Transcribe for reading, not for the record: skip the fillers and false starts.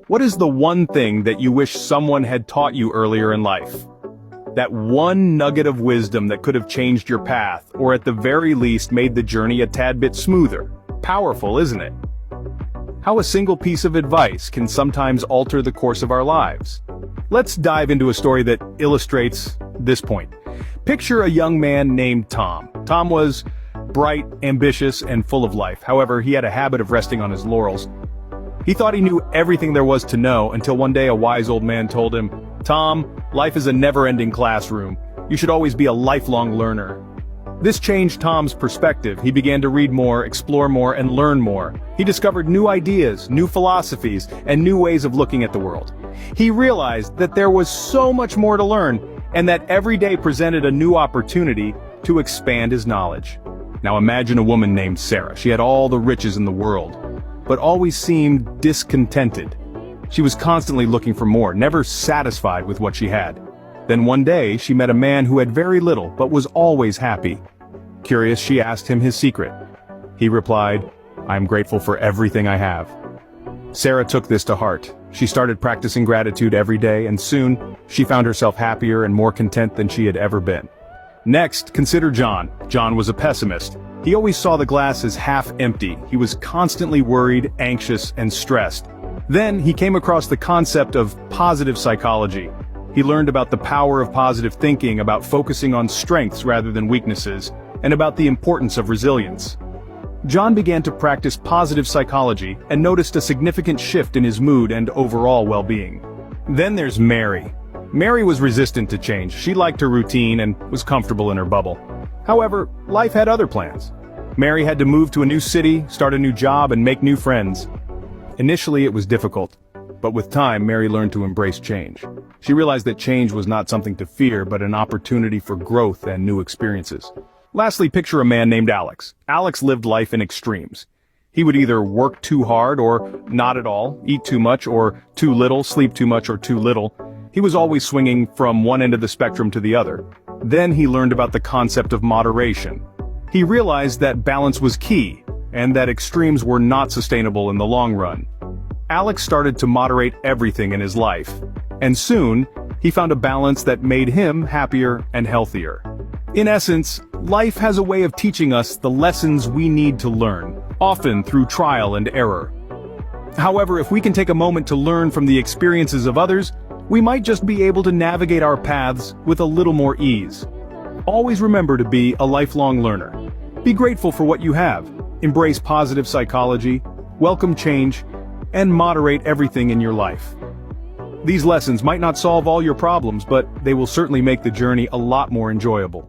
What is the one thing that you wish someone had taught you earlier in life? That one nugget of wisdom that could have changed your path, or at the very least made the journey a tad bit smoother. Powerful, isn't it? How a single piece of advice can sometimes alter the course of our lives. Let's dive into a story that illustrates this point. Picture a young man named Tom. Tom was bright, ambitious, and full of life. However, he had a habit of resting on his laurels. He thought he knew everything there was to know until one day a wise old man told him, "Tom, life is a never-ending classroom. You should always be a lifelong learner." This changed Tom's perspective. He began to read more, explore more, and learn more. He discovered new ideas, new philosophies, and new ways of looking at the world. He realized that there was so much more to learn, and that every day presented a new opportunity to expand his knowledge. Now imagine a woman named Sarah. She had all the riches in the world, but always seemed discontented. She was constantly looking for more, never satisfied with what she had. Then one day, she met a man who had very little, but was always happy. Curious, she asked him his secret. He replied, "I am grateful for everything I have." Sarah took this to heart. She started practicing gratitude every day, and soon, she found herself happier and more content than she had ever been. Next, consider John. John was a pessimist. He always saw the glass as half empty. He was constantly worried, anxious, and stressed. Then, he came across the concept of positive psychology. He learned about the power of positive thinking, about focusing on strengths rather than weaknesses, and about the importance of resilience. John began to practice positive psychology and noticed a significant shift in his mood and overall well-being. Then there's Mary. Mary was resistant to change. She liked her routine and was comfortable in her bubble. However, life had other plans. Mary had to move to a new city, start a new job, and make new friends. Initially, it was difficult, but with time, Mary learned to embrace change. She realized that change was not something to fear, but an opportunity for growth and new experiences. Lastly, picture a man named Alex. Alex lived life in extremes. He would either work too hard or not at all, eat too much or too little, sleep too much or too little. He was always swinging from one end of the spectrum to the other. Then he learned about the concept of moderation. He realized that balance was key, and that extremes were not sustainable in the long run. Alex started to moderate everything in his life, and soon, he found a balance that made him happier and healthier. In essence, life has a way of teaching us the lessons we need to learn, often through trial and error. However, if we can take a moment to learn from the experiences of others, we might just be able to navigate our paths with a little more ease. Always remember to be a lifelong learner. Be grateful for what you have, embrace positive psychology, welcome change, and moderate everything in your life. These lessons might not solve all your problems, but they will certainly make the journey a lot more enjoyable.